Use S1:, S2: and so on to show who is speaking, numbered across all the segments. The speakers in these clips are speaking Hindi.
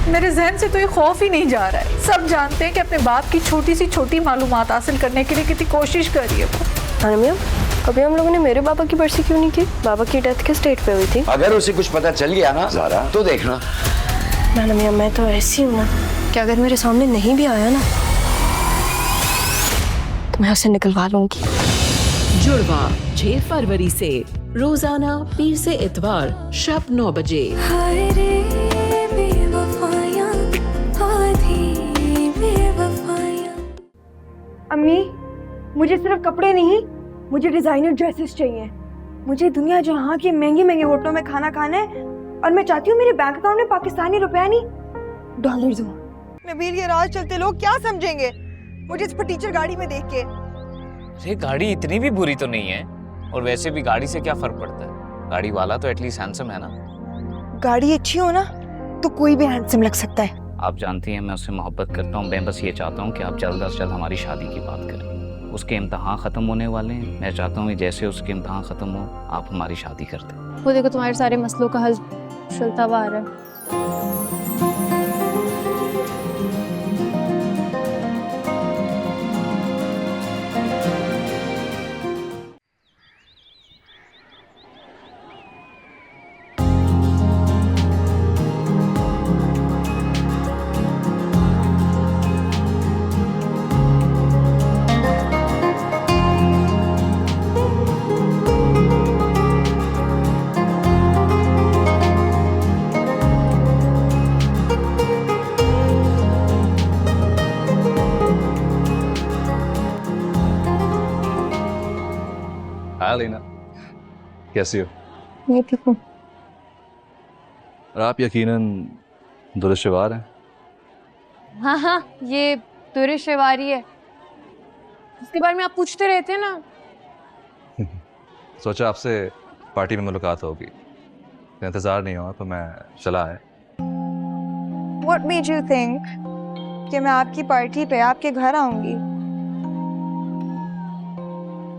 S1: मेरे जहन से तो ये खौफ ही नहीं जा रहा है। सब जानते हैं कि अपने बाप की छोटी सी छोटी मालूमात हासिल करने के लिए कितनी कोशिश कर रही है वो।
S2: अनमिया, कभी हम लोगों ने मेरे बाबा की बरसी क्यों नहीं की? बाबा की डेथ किस डेट पे हुई थी?
S3: अगर उसे कुछ पता चल गया ना ज़ारा तो देखना।
S2: अनमिया, मैं तो ऐसी हूँ ना कि अगर मेरे सामने नहीं भी आया ना तो मैं उसे निकलवा लूंगी।
S4: जुड़वा 6 फरवरी से रोजाना पीर से इतवार शाम 9 बजे।
S5: अम्मी, मुझे सिर्फ कपड़े नहीं, मुझे डिजाइनर ड्रेसेस चाहिए। मुझे दुनिया जहाँ के महंगे महंगे होटलों में खाना खाना है और मैं चाहती हूँ मेरे बैंक अकाउंट में पाकिस्तानी रुपया नहीं डॉलर्स हो। नबील, ये राज चलते लोग क्या समझेंगे मुझे इस फटीचर गाड़ी में देख के?
S6: अरे गाड़ी इतनी भी बुरी तो नहीं है, और वैसे भी गाड़ी से क्या फर्क पड़ता है, गाड़ी वाला तो एटलीस्ट हैंडसम है ना।
S5: गाड़ी अच्छी हो ना तो कोई भी हैंडसम लग सकता है।
S6: आप जानती हैं मैं उससे मोहब्बत करता हूँ। मैं बस ये चाहता हूँ कि आप जल्द से जल्द हमारी शादी की बात करें। उसके इम्तहान ख़त्म होने वाले हैं। मैं चाहता हूँ कि जैसे उसके इम्तहान ख़त्म हो आप हमारी शादी कर दें।
S7: वो देखो तुम्हारे सारे मसलों का हल चलता हुआ आ रहा है।
S8: हाय लीना, कैसी हो?
S2: मैं ठीक हूँ।
S8: और आप यकीनन दुरुशवार हैं।
S7: हाँ हाँ, ये तुरे शेवारी है। इसके बारे में आप पूछते रहते हैं ना।
S8: सोचा आपसे पार्टी में मुलाकात होगी, इंतजार नहीं हुआ तो मैं चला आया।
S5: What made you think कि मैं आपकी पार्टी पे आपके घर आऊंगी?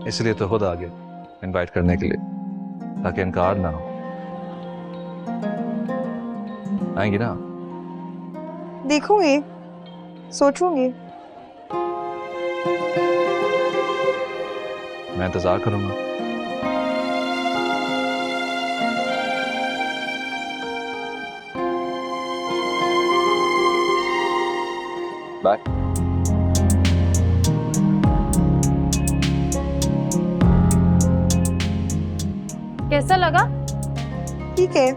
S8: इसलिए तो खुद आ गया इनवाइट करने के लिए, ताकि इनकार ना हो। आएंगी ना?
S5: देखूंगी, सोचूंगी।
S8: मैं इंतजार करूंगा। बाय।
S7: कैसा लगा?
S5: ठीक है,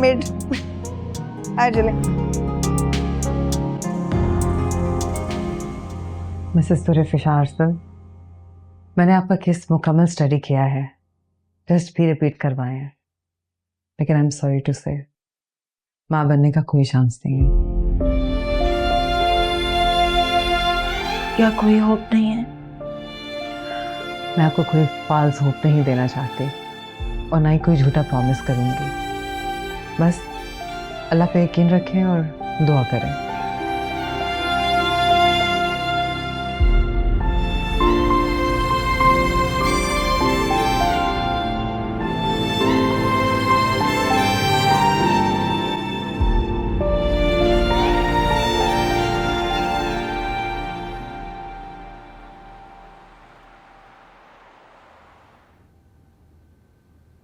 S5: मिड। आ चले।
S9: मिसेस तुरे आर्सल, मैंने आपका केस मुकम्मल स्टडी किया है, टेस्ट भी रिपीट करवाए हैं, लेकिन आई एम सॉरी टू से माँ बनने का कोई चांस नहीं है।
S2: क्या कोई होप नहीं है?
S9: मैं आपको कोई फाल्स होप नहीं देना चाहती और ना ही कोई झूठा प्रॉमिस करूंगी। बस अल्लाह पे यकीन रखें और दुआ करें।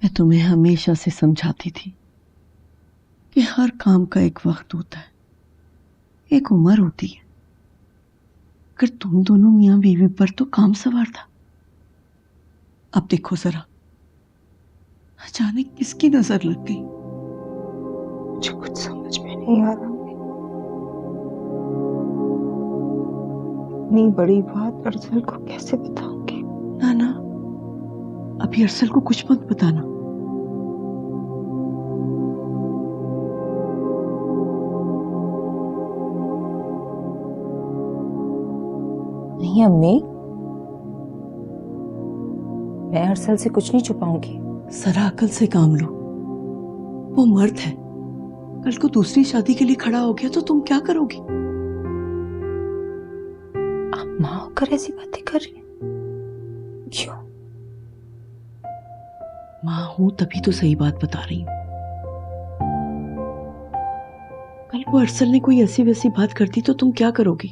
S10: मैं तुम्हें हमेशा से समझाती थी कि हर काम का एक वक्त होता है, एक उम्र होती है। अगर तुम दोनों मियां बीवी पर तो काम सवार था, अब देखो जरा, अचानक किसकी नजर लग गई?
S5: मुझे कुछ समझ में नहीं आ रहा। इतनी बड़ी बात अरसल को कैसे बताऊंगी?
S10: ना, अभी अरसल को कुछ मत बताना।
S2: नहीं अम्मी, मैं अरसल से कुछ नहीं छुपाऊंगी।
S10: जरा अकल से काम लो, वो मर्द है, कल को दूसरी शादी के लिए खड़ा हो गया तो तुम क्या करोगी?
S2: आप माँ होकर ऐसी बातें कर रही हैं? क्यों?
S10: माँ हूं तभी तो सही बात बता रही हूं। कल वो अरसल ने कोई ऐसी वैसी बात कर दी तो तुम क्या करोगी?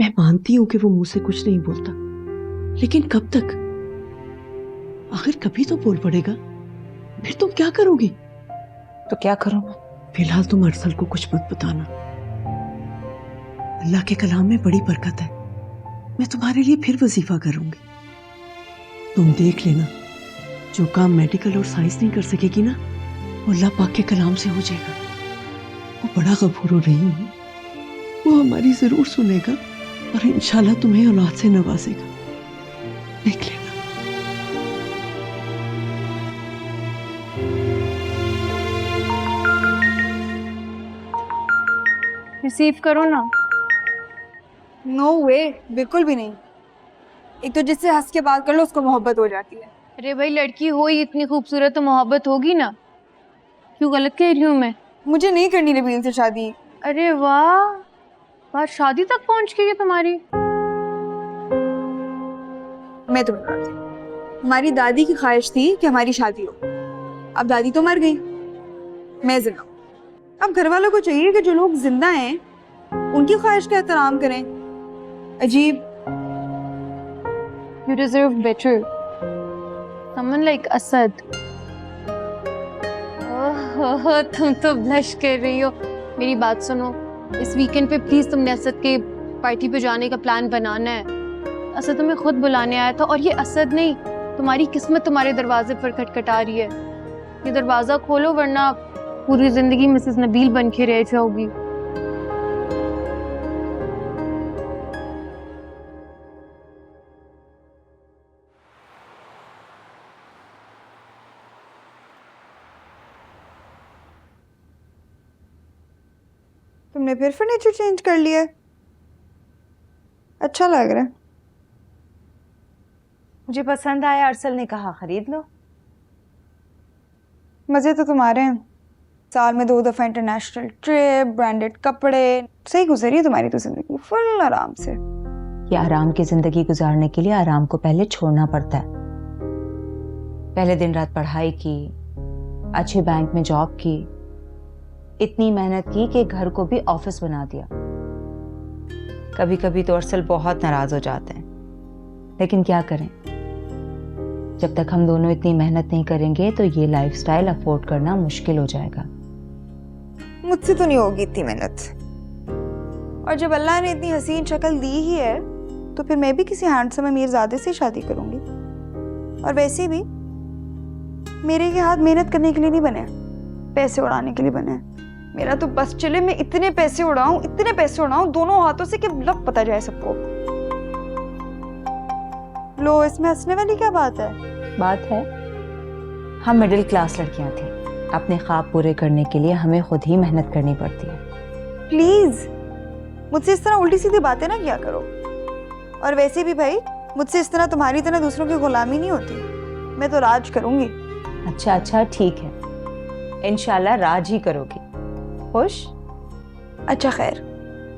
S10: मैं मानती हूं कि वो मुंह से कुछ नहीं बोलता, लेकिन कब तक? आखिर कभी तो बोल पड़ेगा। फिर तुम क्या करोगी?
S9: तो क्या करूं?
S10: फिलहाल तुम अरसल को कुछ मत बताना। अल्लाह के कलाम में बड़ी बरकत है। मैं तुम्हारे लिए फिर वजीफा करूंगी। तुम देख लेना, जो काम मेडिकल और साइंस नहीं कर सकेगी ना, वो अल्लाह पाक के कलाम से हो जाएगा। वो बड़ा गफूर रहीम है, वो हमारी जरूर सुनेगा और इंशाल्लाह तुम्हें औलाद से नवाजेगा। देख लेना।
S7: रिसीव करो ना।
S5: नो वे, बिल्कुल भी नहीं। एक तो जिससे हंस के बात कर लो उसको मोहब्बत हो जाती है।
S7: अरे भाई, लड़की हो ही इतनी खूबसूरत तो मोहब्बत होगी ना। क्यों गलत कह रही हूँ मैं?
S5: मुझे नहीं करनी नबील से शादी।
S7: अरे वाह, बात शादी तक पहुंच गई है तुम्हारी।
S5: मैं तुम्हें बताती हूँ, हमारी दादी की ख्वाहिश थी कि हमारी शादी हो। अब दादी तो मर गई, मैं जिंदा हूँ। अब घर वालों को चाहिए कि जो लोग जिंदा हैं उनकी ख्वाहिश का एहतराम करें। अजीब।
S7: You deserve better. Someone like Asad. ओह, तुम तो ब्लश कर रही हो। मेरी बात सुनो, इस वीकेंड पे प्लीज तुमने असद के पार्टी पे जाने का प्लान बनाना है। असद तुम्हें खुद बुलाने आया था, और ये असद नहीं, तुम्हारी किस्मत तुम्हारे दरवाजे पर खटखटा रही है। ये दरवाजा खोलो वरना पूरी जिंदगी मिसेस नबील बन के रह जाओगी।
S5: तुमने फिर फर्नीचर चेंज कर लिया? अच्छा लग रहा है।
S9: मुझे पसंद आया, अरसल ने कहा खरीद लो।
S5: मजे तो तुम्हारे हैं। साल में 2 दफा इंटरनेशनल ट्रिप, ब्रांडेड कपड़े, सही गुजरी है तुम्हारी तो जिंदगी फुल आराम से।
S9: ये आराम की जिंदगी गुजारने के लिए आराम को पहले छोड़ना पड़ता है। पहले दिन रात पढ़ाई की, अच्छे बैंक में जॉब की, इतनी मेहनत की कि घर को भी ऑफिस बना दिया। कभी कभी तो अरसल बहुत नाराज हो जाते हैं, लेकिन क्या करें, जब तक हम दोनों इतनी मेहनत नहीं करेंगे तो ये लाइफस्टाइल अफोर्ड करना मुश्किल हो जाएगा।
S5: मुझसे तो नहीं होगी इतनी मेहनत, और जब अल्लाह ने इतनी हसीन शक्ल दी ही है तो फिर मैं भी किसी हैंडसम अमीरजादे से शादी करूंगी। और वैसे भी मेरे ये हाथ मेहनत करने के लिए नहीं बने, पैसे उड़ाने के लिए बने। मेरा तो बस चले मैं इतने पैसे उड़ाऊं दोनों हाथों से कि लब पता जाए सबको। लो, इसमें हंसने वाली क्या बात है?
S9: बात है, हम मिडिल क्लास लड़कियां थी, अपने ख्वाब पूरे करने के लिए हमें खुद ही मेहनत करनी पड़ती है।
S5: प्लीज मुझसे इस तरह उल्टी सीधी बातें ना किया करो। और वैसे भी भाई, मुझसे इस तरह तुम्हारी तरह दूसरों की गुलामी नहीं होती। मैं तो राज करूंगी।
S9: अच्छा ठीक है, इंशाल्लाह राज ही करोगी। खुश?
S5: अच्छा खैर,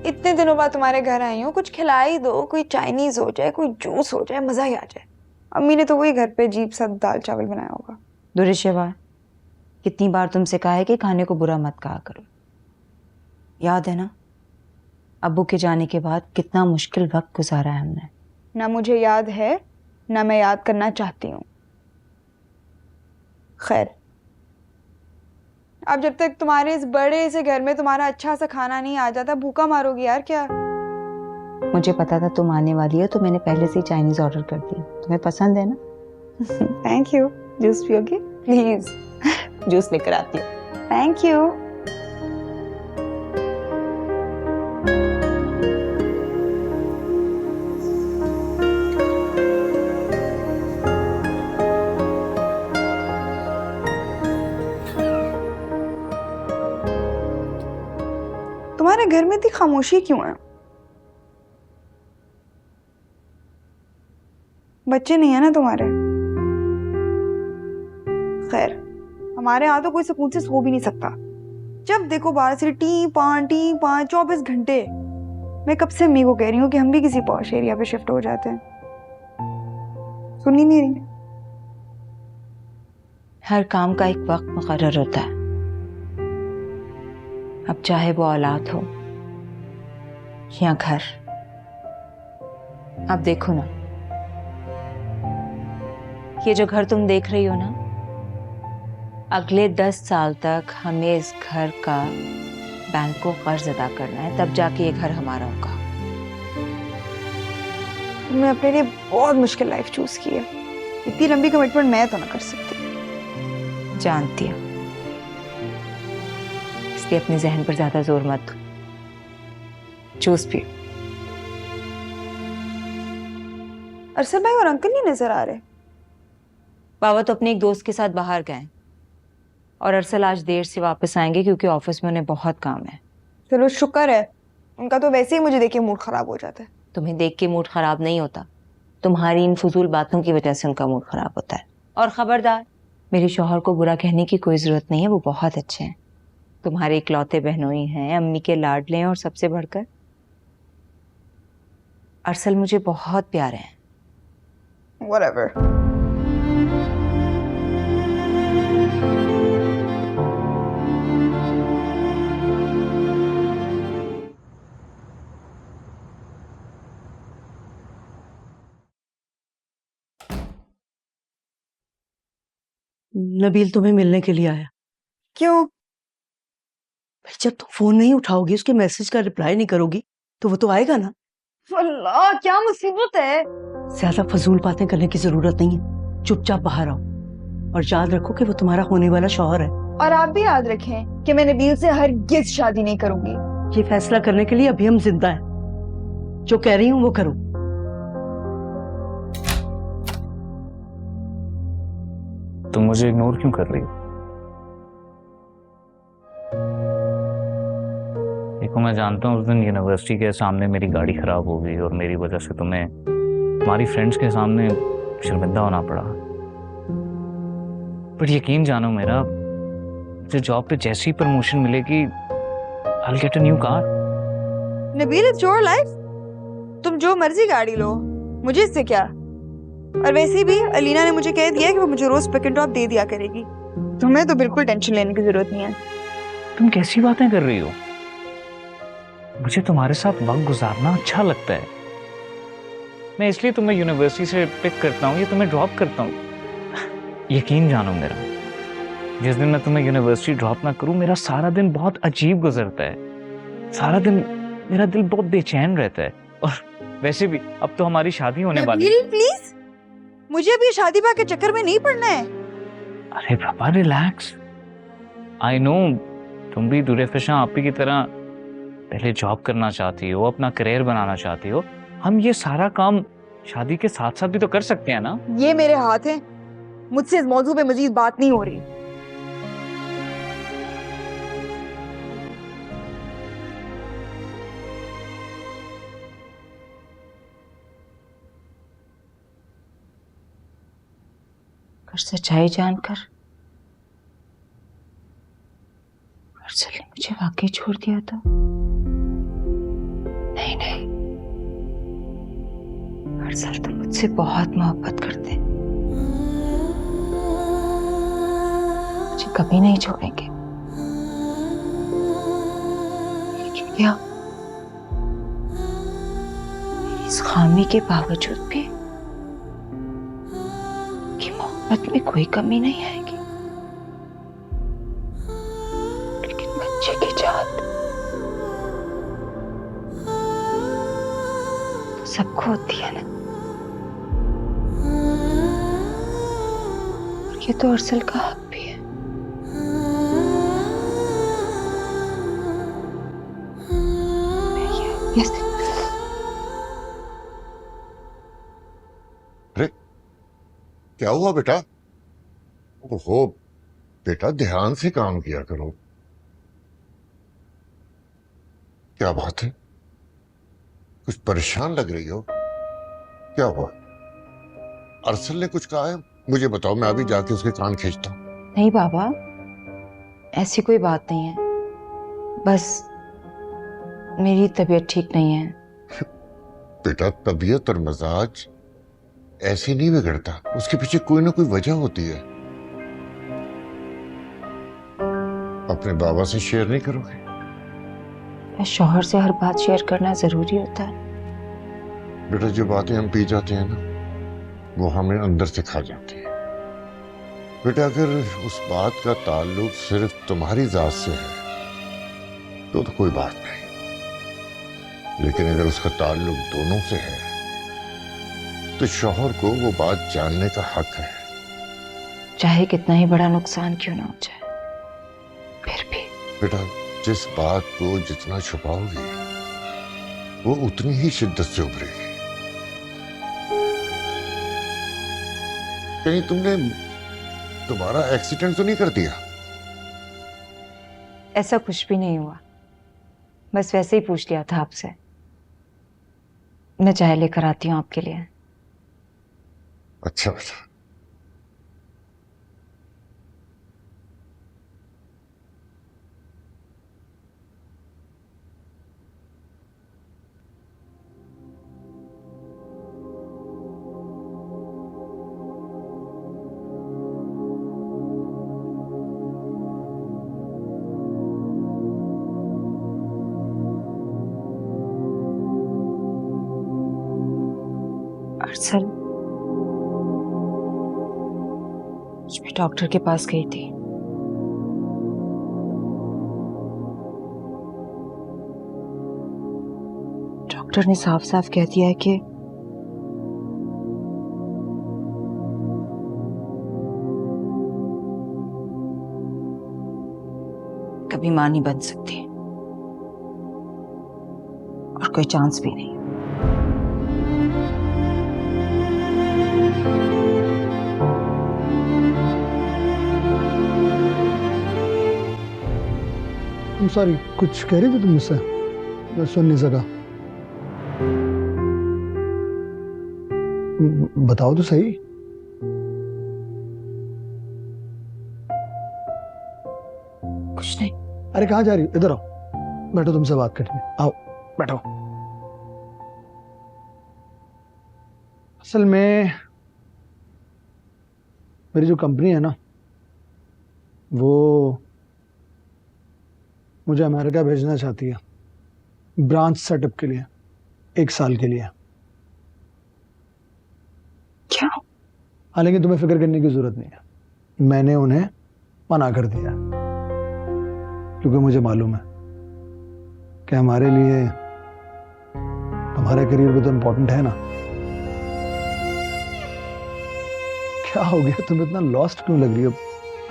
S5: इतने दिनों बाद तुम्हारे घर आई हूँ, कुछ खिला ही दो। कोई चाइनीज हो जाए, कोई जूस हो जाए, मजा ही आ जाए। अम्मी ने तो वही घर पे अजीब सा दाल चावल बनाया होगा।
S9: दुरुशेवा, कितनी बार तुमसे कहा है कि खाने को बुरा मत कहा करो। याद है ना, अब्बू के जाने के बाद कितना मुश्किल वक्त गुजारा है हमने।
S5: ना मुझे याद है, ना मैं याद करना चाहती हूँ। खैर, अब जब तक तुम्हारे इस बड़े से घर में तुम्हारा अच्छा सा खाना नहीं आ जाता, भूखा मारोगी यार क्या?
S9: मुझे पता था तुम आने वाली हो तो मैंने पहले से ही चाइनीज ऑर्डर कर दी। तुम्हें पसंद है ना?
S5: Thank you. जूस पियोगे? प्लीज।
S9: जूस लेकर आती हूँ।
S5: Thank you. तुम्हारे घर में इतनी खामोशी क्यों है? बच्चे नहीं है ना तुम्हारे? खैर, हमारे यहाँ तो कोई सुकून से सो भी नहीं सकता। जब देखो बाहर से टी पान 24 घंटे। मैं कब से अम्मी को कह रही हूँ कि हम भी किसी पॉश एरिया पे शिफ्ट हो जाते हैं, सुन ही नहीं रही।
S9: हर काम का एक वक्त मुकर्रर होता है।
S11: अब चाहे वो औलाद हो या घर, अब देखो ना, ये जो घर तुम देख रही हो ना, अगले 10 साल तक हमें इस घर का बैंक को कर्ज अदा करना है, तब जाके ये घर हमारा होगा।
S5: तुमने अपने लिए बहुत मुश्किल लाइफ चूज की है। इतनी लंबी कमिटमेंट मैं तो ना कर सकती।
S11: जानती हूँ, इसलिए अपने जहन पर ज्यादा जोर मत दो। जूस पियो।
S5: अरसल भाई और अंकल नहीं नजर आ रहे।
S11: बाबा तो अपने एक दोस्त के साथ बाहर गए और अरसल आज देर से वापस आएंगे क्योंकि ऑफिस में उन्हें बहुत काम है।
S5: चलो शुक्र है, उनका तो वैसे ही मुझे देख के मूड खराब हो जाता है।
S11: तुम्हें देख के मूड खराब नहीं होता, तुम्हारी इन फजूल बातों की वजह से उनका मूड खराब होता है। और खबरदार, मेरे शौहर को बुरा कहने की कोई जरूरत नहीं है, वो बहुत अच्छे हैं, तुम्हारे इकलौते बहनोई हैं, अम्मी के लाडले हैं, और सबसे बढ़कर अरसल मुझे बहुत प्यारे हैं।
S5: Whatever.
S10: नबील तुम्हें मिलने के लिए आया।
S5: क्यों?
S10: भाई जब तुम फोन नहीं उठाओगी, उसके मैसेज का रिप्लाई नहीं करोगी, तो वो तो आएगा ना।
S5: अल्लाह, क्या मुसीबत है।
S10: ज्यादा फजूल बातें करने की जरूरत नहीं है, चुपचाप बाहर आओ और याद रखो कि वो तुम्हारा होने वाला शौहर है।
S5: और आप भी याद रखें कि मैं नबील से हरगिज़ शादी नहीं करूंगी।
S10: ये फैसला करने के लिए अभी हम जिंदा हैं। जो कह रही हूँ वो करो।
S6: तुम मुझे इग्नोर क्यों कर रही हो? देखो, मैं जानता हूँ उस दिन यूनिवर्सिटी के सामने मेरी गाड़ी खराब हो गई और मेरी वजह से तुम्हें तुम्हारी फ्रेंड्स के सामने शर्मिंदा होना पड़ा, पर यकीन जानो मेरा, मुझे जॉब पे जैसी प्रमोशन मिलेगी, I'll get a new car।
S5: Nabeel, it's your life, तुम जो मर्जी गाड़ी लो, मुझे इससे क्या। और वैसे भी अलीना ने मुझे कह दिया कि वो मुझे रोज पिक एंड ड्रॉप दे दिया करेगी। तुम्हें तो बिल्कुल टेंशन लेने की जरूरत नहीं है।
S6: तुम कैसी बातें कर रही हो? मुझे तुम्हारे साथ वक्त गुजारना अच्छा लगता है। मैं इसलिए तुम्हें यूनिवर्सिटी से पिक करता हूँ या तुम्हें ड्रॉप करता हूँ। यकीन जानो मेरा, जिस दिन मैं तुम्हें यूनिवर्सिटी ड्रॉप ना करूँ, मेरा सारा दिन बहुत अजीब गुजरता है। सारा दिन मेरा दिल बहुत बेचैन रहता है। और वैसे भी अब तो हमारी शादी होने वाली है।
S5: प्लीज, मुझे अभी शादी ब्याह के चक्कर में नहीं पड़ना है।
S6: अरे पापा, रिलैक्स। आई नो तुम भी दुरेफिशा आपी की तरह पहले जॉब करना चाहती हो, अपना करियर बनाना चाहती हो। हम ये सारा काम शादी के साथ साथ भी तो कर सकते हैं ना।
S5: ये मेरे हाथ हैं, मुझसे इस मौजू पे मजीद बात नहीं हो रही।
S11: पर सच्चाई जानकर अरसल ने मुझे वाकई छोड़ दिया था। नहीं नहीं, अरसल तो मुझसे बहुत मोहब्बत करते, मुझे कभी नहीं छोड़ेंगे। लेकिन क्या इस खामी के बावजूद भी कि मोहब्बत में कोई कमी नहीं आएगी, लेकिन बच्चे की चाहत तो सबको होती है ना। और ये तो अरसल का हक भी है। यस।
S12: अरे क्या हुआ बेटा? ओहो बेटा, ध्यान से काम किया करो। क्या बात है, कुछ परेशान लग रही हो? क्या हुआ? अरसल ने कुछ कहा है? मुझे बताओ, मैं अभी जाके उसके कान खींचता हूँ।
S11: नहीं बाबा, ऐसी कोई बात नहीं है, बस मेरी तबीयत ठीक नहीं है।
S12: बेटा, तबीयत और मजाज ऐसे नहीं बिगड़ता, उसके पीछे कोई ना कोई वजह होती है। अपने बाबा से शेयर नहीं करोगे?
S11: या शौहर से हर बात शेयर करना जरूरी होता है?
S12: बेटा जो बातें हम पी जाते हैं ना, वो हमें अंदर से खा जाती है। बेटा अगर उस बात का ताल्लुक सिर्फ तुम्हारी जात से है तो कोई बात नहीं, लेकिन अगर उसका ताल्लुक दोनों से है तो शौहर को वो बात जानने का हक है,
S11: चाहे कितना ही बड़ा नुकसान क्यों ना हो जाए। फिर भी
S12: बेटा जिस बात को जितना छुपाओगी वो उतनी ही शिद्दत से उभरेगी। कहीं तुमने दोबारा एक्सीडेंट तो नहीं कर दिया?
S11: ऐसा कुछ भी नहीं हुआ, बस वैसे ही पूछ लिया था आपसे। मैं चाय लेकर आती हूँ आपके लिए।
S12: अच्छा बेटा।
S11: अरसल, मैं डॉक्टर के पास गई थी। डॉक्टर ने साफ साफ कह दिया है कि कभी मां नहीं बन सकती और कोई चांस भी नहीं।
S13: सॉरी, कुछ कह रही थी तुम मुझसे? मैं सुन नहीं सका। बताओ तो सही।
S11: कुछ नहीं।
S13: अरे कहाँ जा रही हो? इधर आओ, बैठो, तुमसे बात करनी है। आओ बैठो। असल में मेरी जो कंपनी है ना, वो मुझे अमेरिका भेजना चाहती है ब्रांच सेटअप के लिए, 1 साल के लिए।
S11: क्या?
S13: हालांकि तुम्हें फिक्र करने की जरूरत नहीं है, मैंने उन्हें मना कर दिया क्योंकि मुझे मालूम है कि हमारे लिए हमारा करियर भी तो इम्पोर्टेंट है ना। क्या हो गया, तुम इतना लॉस्ट क्यों लग रही हो?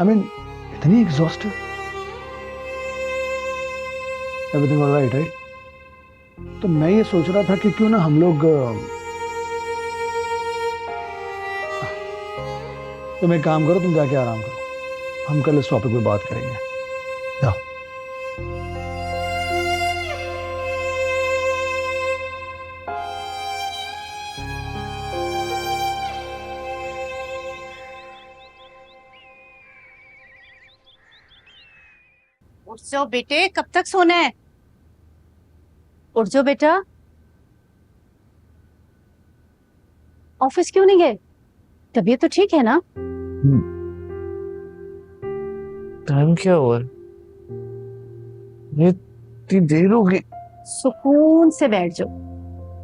S13: आई मीन इतनी exhausted? Everything all right, right? तो मैं ये सोच रहा था कि क्यों ना हम लोग, तुम एक काम करो, तुम जाके आराम करो, हम कल इस टॉपिक पे बात करेंगे। जाओ।
S14: उठ जाओ बेटे, कब तक सोना है? उठ जाओ बेटा। ऑफिस क्यों नहीं गए? तबीयत तो ठीक है ना?
S6: टाइम क्या हुआ? ये इतनी देर हो गई।
S14: सुकून से बैठ जाओ,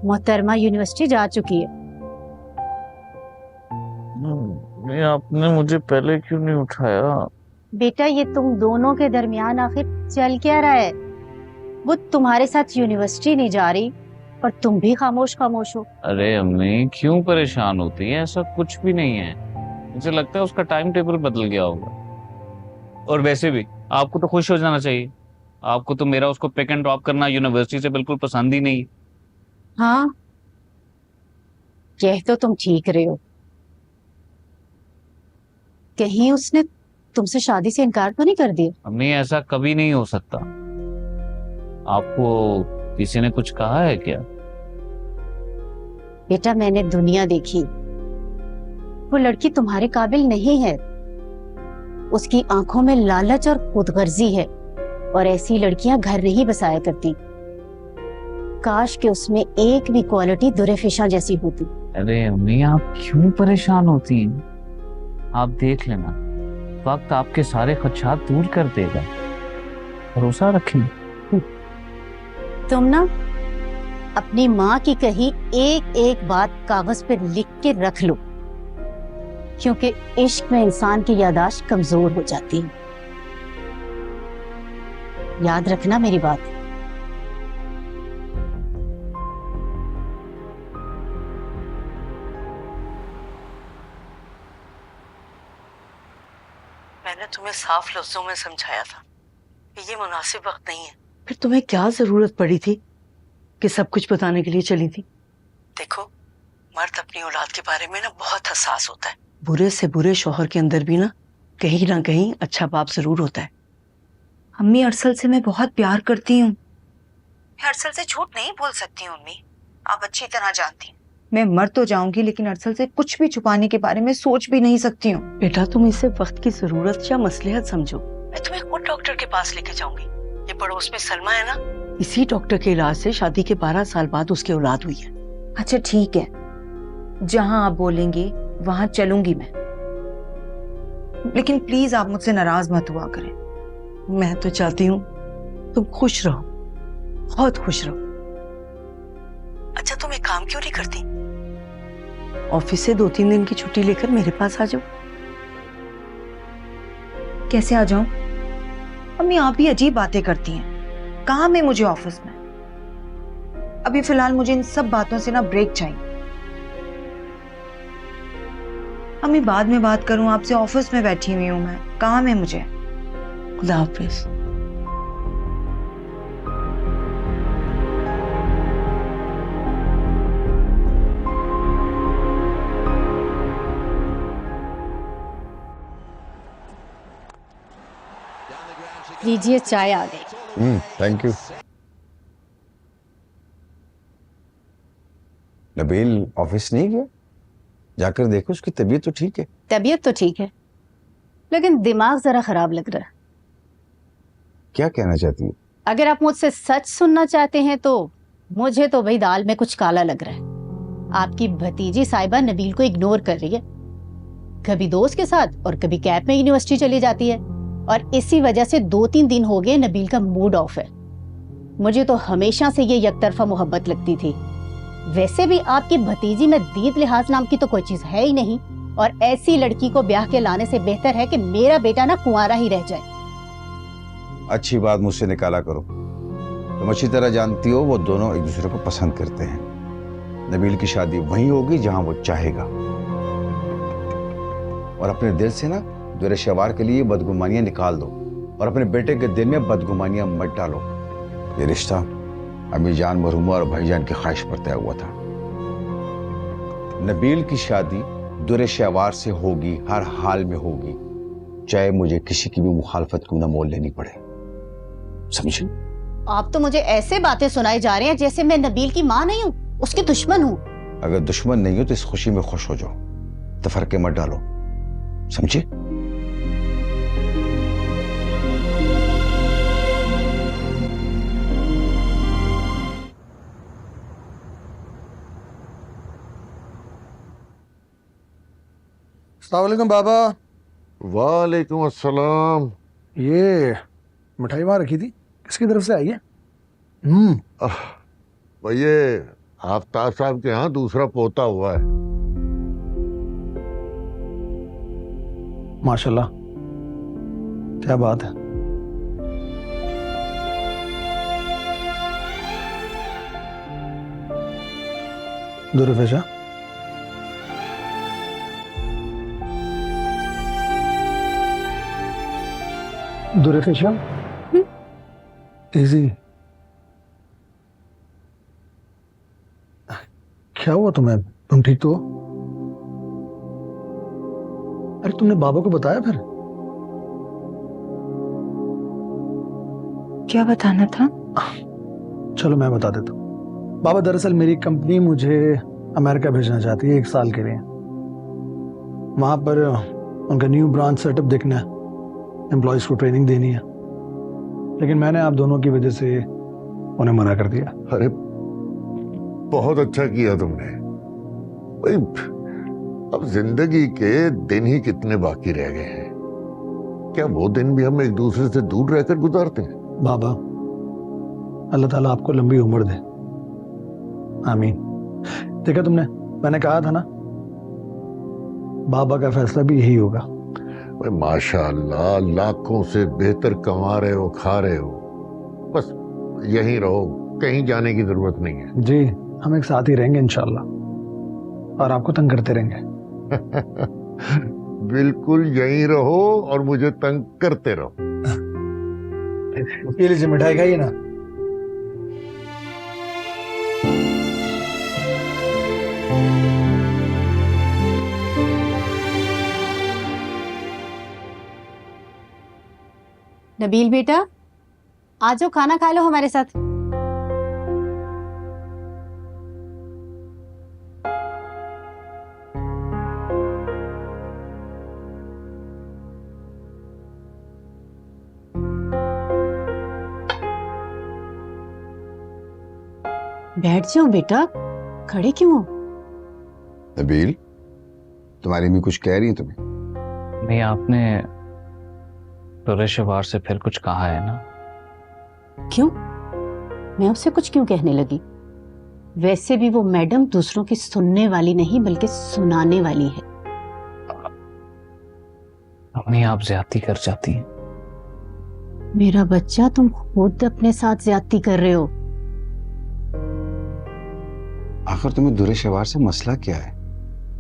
S14: मोहतरमा यूनिवर्सिटी जा चुकी है।
S6: नहीं, आपने मुझे पहले क्यों नहीं उठाया?
S14: बेटा ये तुम दोनों के दरमियान आखिर चल क्या रहा है? वो तुम्हारे साथ यूनिवर्सिटी नहीं जा रही और तुम भी खामोश खामोश हो।
S6: अरे अम्मी क्यों परेशान होती है? ऐसा कुछ भी नहीं है, मुझे लगता है उसका टाइम टेबल बदल गया होगा। और वैसे भी आपको तो खुश हो जाना चाहिए, आपको तो मेरा उसको पिक एंड ड्रॉप करना यूनिवर्सिटी से बिल्कुल पसंद ही नहीं।
S14: हाँ कह तो तुम ठीक रहे हो, कहीं उसने तुमसे शादी से इनकार तो नहीं कर दिया?
S6: अम्मी ऐसा कभी नहीं हो सकता। आपको किसी ने कुछ कहा है क्या?
S14: बेटा मैंने दुनिया देखी, वो लड़की तुम्हारे काबिल नहीं है, उसकी आंखों में लालच और खुदगर्जी है और ऐसी लड़कियां घर नहीं बसाया करती। काश कि उसमें एक भी क्वालिटी दुरेफिशा जैसी होती।
S6: अरे अम्मी आप क्यों परेशान होती हैं? आप देख लेना, वक्त आपके सारे खदशात दूर कर देगा, भरोसा रखें।
S14: तुम ना अपनी माँ की कही एक एक बात कागज पे लिख के रख लो, क्योंकि इश्क में इंसान की याददाश्त कमजोर हो जाती है। याद रखना मेरी बात।
S10: मैंने तुम्हें साफ लफ्जों में समझाया था कि ये मुनासिब वक्त नहीं है। फिर तुम्हें क्या जरूरत पड़ी थी कि सब कुछ बताने के लिए चली थी? देखो, मर्द अपनी औलाद के बारे में ना बहुत हसास होता है। बुरे से बुरे शौहर के अंदर भी ना कहीं अच्छा बाप जरूर होता है।
S5: अम्मी, अरसल से मैं बहुत प्यार करती हूँ। मैं अरसल से झूठ नहीं बोल सकती हूँ अम्मी, आप अच्छी तरह जानती हैं। मैं मर तो जाऊंगी लेकिन अरसल से कुछ भी छुपाने के बारे में सोच भी नहीं सकती हूँ।
S10: बेटा, तुम इसे वक्त की जरूरत या मसलहत समझो। मैं तुम्हें खुद डॉक्टर के पास लेके जाऊंगी। ये पड़ोस में सलमा है ना, इसी डॉक्टर के इलाज से शादी के 12 साल बाद उसकी औलाद हुई है।
S5: अच्छा ठीक है, जहाँ आप बोलेंगे वहां चलूंगी मैं, लेकिन प्लीज आप मुझसे नाराज मत हुआ करें।
S10: मैं तो चाहती हूँ तुम खुश रहो, बहुत खुश रहो। अच्छा, तुम एक काम क्यों नहीं करती? ऑफिस से 2-3 दिन की छुट्टी लेकर मेरे पास आ जाओ।
S5: कैसे आ जाऊं? अम्मी, आप भी अजीब बातें करती हैं। काम है मुझे ऑफिस में। अभी फिलहाल मुझे इन सब बातों से ना ब्रेक चाहिए। अम्मी, बाद में बात करूं आपसे, ऑफिस में बैठी हुई हूं मैं, काम है मुझे।
S10: खुदा हाफिज।
S14: लीजिए, चाय आ गई।
S3: Thank you. नबील ऑफिस नहीं गया? जाकर देखो, उसकी तबीयत तो ठीक है।
S14: तबीयत तो ठीक है, लेकिन दिमाग जरा खराब लग रहा है।
S3: क्या कहना चाहती है?
S14: अगर आप मुझसे सच सुनना चाहते हैं तो मुझे तो भाई दाल में कुछ काला लग रहा है। आपकी भतीजी साहिबा नबील को इग्नोर कर रही है, कभी दोस्त के साथ और कभी कैब में यूनिवर्सिटी चली जाती है, और इसी वजह से 2-3 दिन हो गए नबील का मूड ऑफ है। मुझे तो हमेशा से ये यकतरफा मोहब्बत लगती थी। वैसे भी आपकी भतीजी में दीद लिहाज नाम की तो कोई चीज है ही नहीं, और ऐसी लड़की को ब्याह के लाने से बेहतर है कि मेरा बेटा ना कुंवारा ही रह जाए।
S3: अच्छी बात मुझसे निकाला करो। तुम अच्छी तरह जानती हो वो दोनों एक दूसरे को पसंद करते हैं। नबील की शादी वहीं होगी जहां वो चाहेगा, और अपने दिल से ना दुरे शवार के लिए बदगुमानियां निकाल दो, और अपने बेटे के दिल में बदगुमानियां मत डालो। ये रिश्ता अम्मी जान मरहुमा और भाईजान की ख्वाहिश पर तय हुआ था। नबील की शादी दुरे शवार से होगी, हर हाल में होगी, चाहे मुझे किसी की भी मुखालफत क्यों ना मोल लेनी पड़े। समझे?
S14: आप तो मुझे ऐसे बातें सुनाई जा रहे हैं जैसे मैं नबील की माँ नहीं हूँ, उसकी दुश्मन हूँ।
S3: अगर दुश्मन नहीं हो तो इस खुशी में खुश हो जाओ, तफरके मत डालो। समझे?
S13: अस्सलाम वालेकुम बाबा।
S12: वालेकुम अस्सलाम।
S13: ये मिठाई वहां रखी थी, किसकी तरफ से आई है?
S12: भाई ये आफ्ताब साहब के यहाँ दूसरा पोता हुआ है।
S13: माशाल्लाह, क्या बात है। दुर्फेशा, दुर्फेशा, इजी, क्या हुआ तुम्हें? तुम ठीक तो हो? अरे तुमने बाबा को बताया फिर?
S5: क्या बताना था?
S13: चलो मैं बता देता हूँ। बाबा, दरअसल मेरी कंपनी मुझे अमेरिका भेजना चाहती है 1 साल के लिए। वहां पर उनका न्यू ब्रांच सेटअप देखना है, एम्प्लॉयज को ट्रेनिंग देनी है, लेकिन मैंने आप दोनों की वजह से उन्हें मना कर दिया।
S12: अरे बहुत अच्छा किया तुमने भाई। अब जिंदगी के दिन ही कितने बाकी रह गए हैं, क्या वो दिन भी हम एक दूसरे से दूर रहकर गुजारते हैं?
S13: बाबा, अल्लाह ताला आपको लंबी उम्र दे, आमीन। देखा तुमने, मैंने कहा था ना, बाबा का फैसला भी यही होगा।
S12: भाई माशाअल्लाह, लाखों से बेहतर कमा रहे हो, खा रहे हो, बस यहीं रहो, कहीं जाने की जरूरत नहीं है।
S13: जी, हम एक साथ ही रहेंगे इंशाल्लाह, और आपको तंग करते रहेंगे।
S12: बिल्कुल यहीं रहो और मुझे तंग करते रहो।
S13: ये लीजिए, मिठाई खाइए ना।
S14: नबील बेटा, आ जाओ, खाना खा लो हमारे साथ। बैठ जाओ बेटा, खड़े क्यों हो?
S3: नबील, तुम्हारी अम्मी कुछ कह रही है तुम्हें?
S6: नहीं, आपने शवार से फिर कुछ कहा है ना?
S14: क्यों? मैं उससे कुछ क्यों कहने लगी? वैसे भी वो मैडम दूसरों की सुनने वाली नहीं बल्कि सुनाने वाली है।
S6: अम्मी, आप ज्यादती कर जाती हैं।
S14: मेरा बच्चा, तुम खुद अपने साथ ज्यादती कर रहे हो।
S3: आखिर तुम्हें दुरे शवार से मसला क्या है?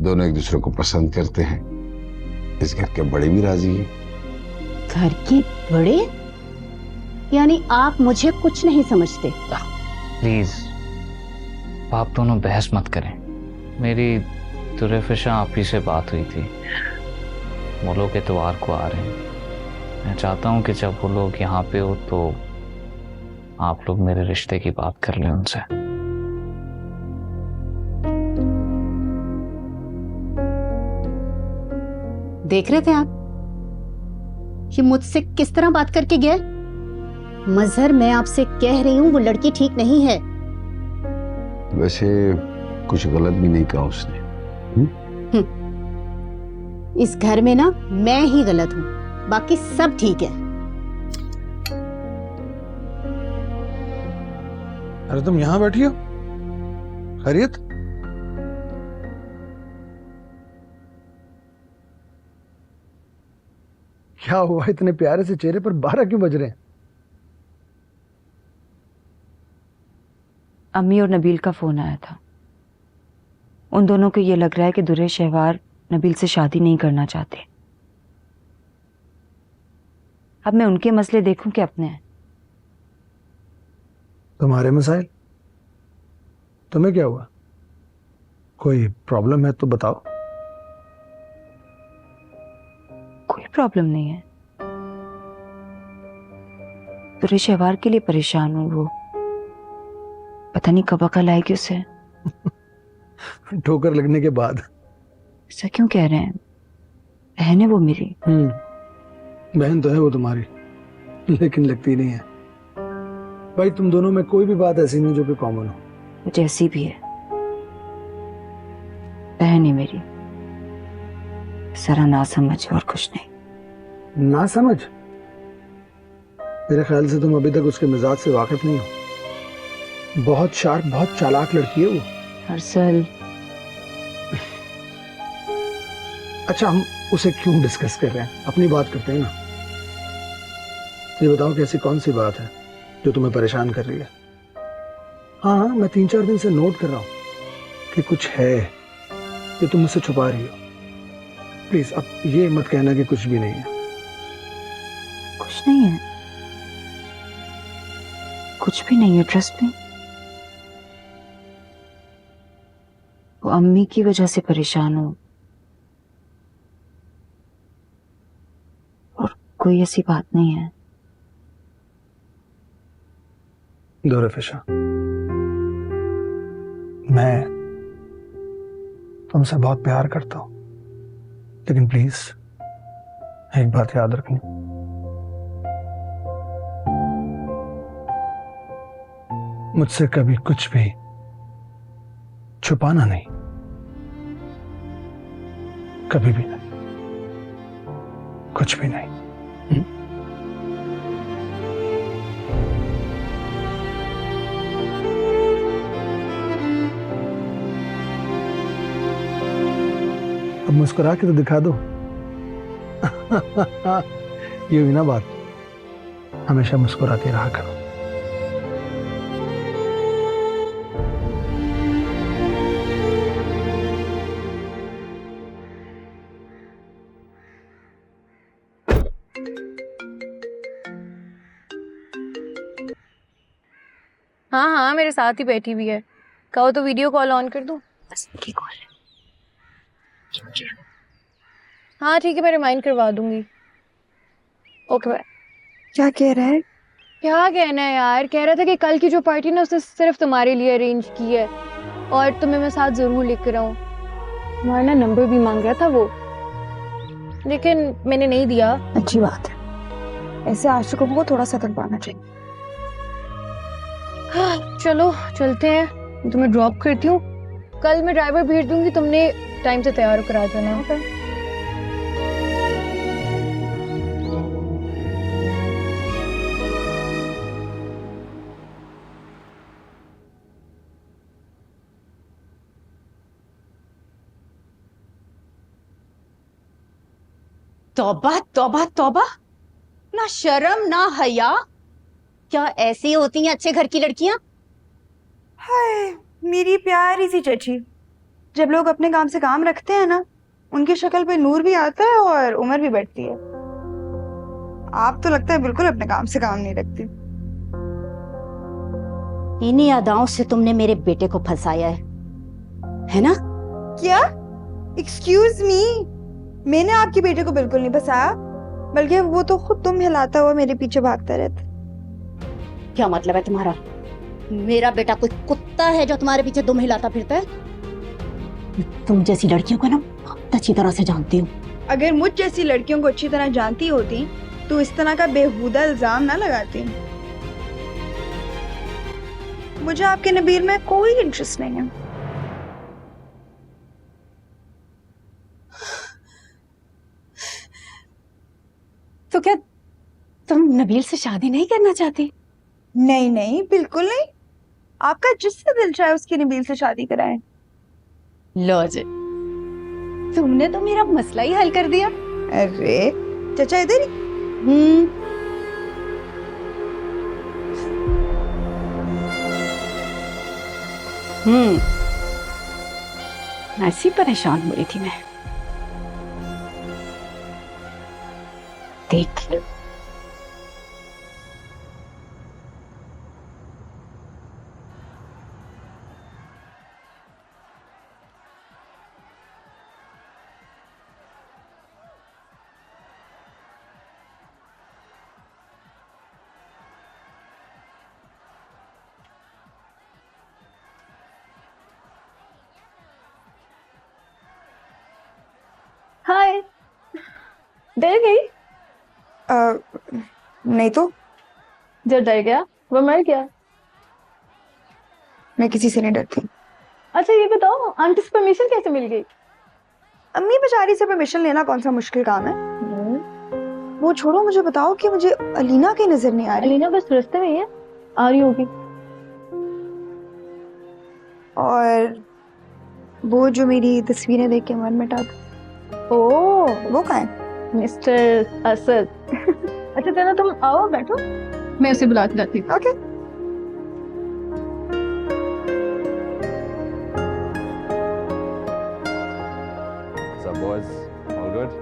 S3: दोनों एक दूसरे को पसंद करते हैं, इस घर के बड़े भी राजी हैं।
S14: घर के बड़े? यानी आप मुझे कुछ नहीं समझते?
S6: प्लीज, आप दोनों बहस मत करें। मेरी दुरेफिशा आप ही से बात हुई थी, वो लोग इतवार को आ रहे हैं। मैं चाहता हूं कि जब वो लोग यहाँ पे हो तो आप लोग मेरे रिश्ते की बात कर लें उनसे।
S14: देख रहे थे आप कि मुझसे किस तरह बात करके गए? मजहर, मैं आपसे कह रही हूँ वो लड़की ठीक नहीं है।
S3: वैसे कुछ गलत भी नहीं कहा उसने।
S14: इस घर में ना मैं ही गलत हूँ, बाकी सब ठीक है।
S13: अरे तुम यहाँ बैठी हो? खैरियत? क्या हुआ, इतने प्यारे से चेहरे पर 12 क्यों बज रहे हैं?
S11: अम्मी और नबील का फोन आया था। उन दोनों को ये लग रहा है कि दुरे शहवार नबील से शादी नहीं करना चाहते। अब मैं उनके मसले देखूं कि अपने?
S13: तुम्हारे मसाइल? तुम्हें क्या हुआ? कोई प्रॉब्लम है तो बताओ।
S11: कोई प्रॉब्लम नहीं है। दुरे शहवार के लिए परेशान हूं। वो पता नहीं कब अकल आएगी उसे।
S13: ठोकर लगने के बाद।
S11: ऐसा क्यों कह रहे हैं? बहन है वो मेरी।
S13: बहन तो है वो तुम्हारी, लेकिन लगती नहीं है। भाई तुम दोनों में कोई भी बात ऐसी नहीं जो कि कॉमन हो।
S11: वो जैसी भी है, बहन है मेरी। सारा ना समझ और कुछ नहीं।
S13: ना समझ? मेरे ख्याल से तुम अभी तक उसके मिजाज से वाकिफ नहीं हो। बहुत शार्प, बहुत चालाक लड़की है वो।
S11: अरसल,
S13: अच्छा हम उसे क्यों डिस्कस कर रहे हैं? अपनी बात करते हैं ना। ये बताओ कि ऐसी कौन सी बात है जो तुम्हें परेशान कर रही है? हाँ, मैं 3-4 दिन से नोट कर रहा हूं कि कुछ है जो तुम मुझसे छुपा रही हो। प्लीज अब ये मत कहना कि कुछ भी नहीं है।
S11: कुछ नहीं है, कुछ भी नहीं है, ट्रस्ट मी। वो अम्मी की वजह से परेशान हूं, और कोई ऐसी बात नहीं है।
S13: दुरेफिशा, मैं तुमसे बहुत प्यार करता हूं, लेकिन प्लीज एक बात याद रखनी, मुझसे कभी कुछ भी छुपाना नहीं, कभी भी नहीं, कुछ भी नहीं। मुस्कुरा के तो दिखा दो। ये हुई ना बात, हमेशा मुस्कुराती रहा करो।
S7: हाँ हाँ, मेरे साथ ही बैठी हुई है। कहो तो वीडियो कॉल ऑन कर दूं? हाँ ठीक है, मैं रिमाइंड करवा दूंगी। Okay bye.
S5: क्या कह रहा है?
S7: क्या कहना है यार, कह रहा था कि कल की जो पार्टी ना उसने सिर्फ तुम्हारे लिए अरेंज की है और तुम्हें मैं साथ जरूर लेकर आऊं। तुम्हारा ना नंबर भी मांग रहा था वो, लेकिन मैंने नहीं दिया।
S5: अच्छी बात है, ऐसे आशिकों को थोड़ा सतर्क पाना चाहिए।
S7: हाँ, चलो चलते हैं, मैं तुम्हें ड्रॉप करती हूँ। कल मैं ड्राइवर भेज दूंगी, तुमने टाइम से तैयार होकर आ जाना। ओके।
S14: तौबा तौबा तौबा, ना शर्म ना हया। क्या ऐसी होती हैं अच्छे घर की लड़कियां?
S5: हाय मेरी प्यारी सी चची, जब लोग अपने काम से काम रखते हैं ना, उनकी शक्ल पे नूर भी आता है और उम्र भी बढ़ती है। आप तो लगता है बिल्कुल अपने काम से काम नहीं रखती।
S14: इन्हीं अदाओं से तुमने मेरे बेटे को फंसाया है ना?
S5: क्या? एक्सक्यूज मी, मैंने आपके बेटे को बिल्कुल नहीं फंसाया, बल्कि वो तो खुद तुम हिलाता हुआ मेरे पीछे भागता रहता।
S14: क्या मतलब है तुम्हारा? मेरा बेटा कोई कुत्ता है जो तुम्हारे पीछे दुम हिलाता फिरता है? तुम जैसी लड़कियों को ना बहुत अच्छी तरह से जानती हूँ।
S5: अगर मुझ जैसी लड़कियों को अच्छी तरह जानती होती तो इस तरह का बेहुदा इल्जाम ना लगाती। मुझे आपके नबील में कोई इंटरेस्ट नहीं है।
S14: तो क्या तुम नबील से शादी नहीं करना चाहती?
S5: नहीं नहीं, बिल्कुल नहीं। आपका जिससे दिल चाहे उसकी नबील से शादी कराएं।
S14: लो जी, तुमने तो मेरा मसला ही हल कर दिया।
S5: अरे चाचा इधर ही।
S14: ऐसी परेशान हो रही थी मैं। देख लो,
S5: हाय, डर गई? नहीं तो।
S2: जो डर गया वो मर गया।
S5: मैं किसी से नहीं डरती।
S2: अच्छा ये बताओ, आंटी से परमिशन कैसे मिल गई?
S5: अम्मी बेचारी से परमिशन लेना कौन सा मुश्किल काम है। वो छोड़ो, मुझे बताओ कि मुझे अलीना की नजर नहीं आ रही।
S2: अलीना बस रास्ते में ही है, आ रही होगी।
S5: और वो जो मेरी तस्वीरें देख के मन मिटा था,
S2: ओह
S5: वो कहाँ है?
S2: मिस्टर असद। अच्छा चलो तुम आओ, बैठो, मैं उसे बुला के लाती हूँ।
S5: Okay.
S8: What's up, boys? All good?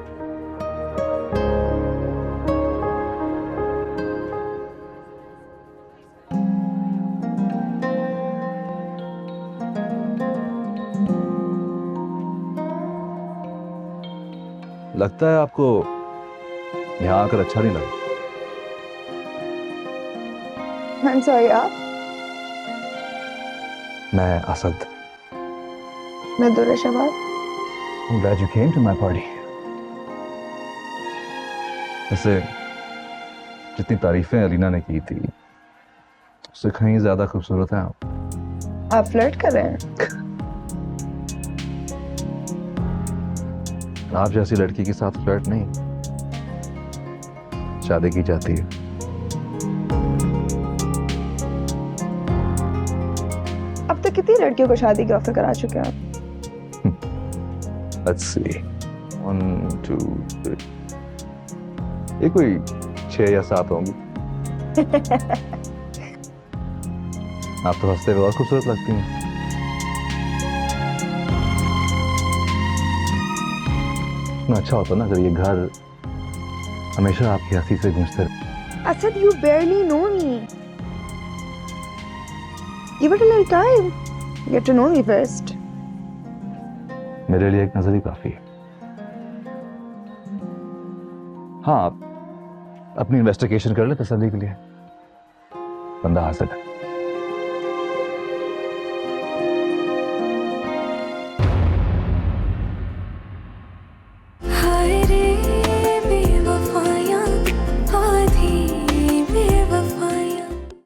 S8: लगता है आपको यहाँ आकर अच्छा नहीं लगा।
S5: I'm sorry, आप?
S8: मैं असद।
S5: मैं दुर्शबाद।
S8: I'm glad you came to my party. वैसे जितनी तारीफें अलीना ने की थी उससे कहीं ज्यादा खूबसूरत हैं आप।
S5: आप फ्लर्ट कर रहे हैं?
S8: आप जैसी लड़की के साथ फ्लर्ट नहीं, शादी की जाती है।
S5: अब तक कितनी लड़कियों को शादी के ऑफर करा चुके हैं आप?
S8: Let's see. 1 2 3 ये कोई 6 या 7 होंगी। आप तो हंसते हुए और खूबसूरत लगती हैं। ना अच्छा होता ना अगर ये घर हमेशा आपकी हंसी से गूंजते रहे।
S5: Asad, you barely know me. Give it a little time. Get to know me first.
S8: मेरे लिए एक नजर ही काफी है। हाँ, आप अपनी इन्वेस्टिगेशन कर ले तसल्ली के लिए। बंदा हासिल है।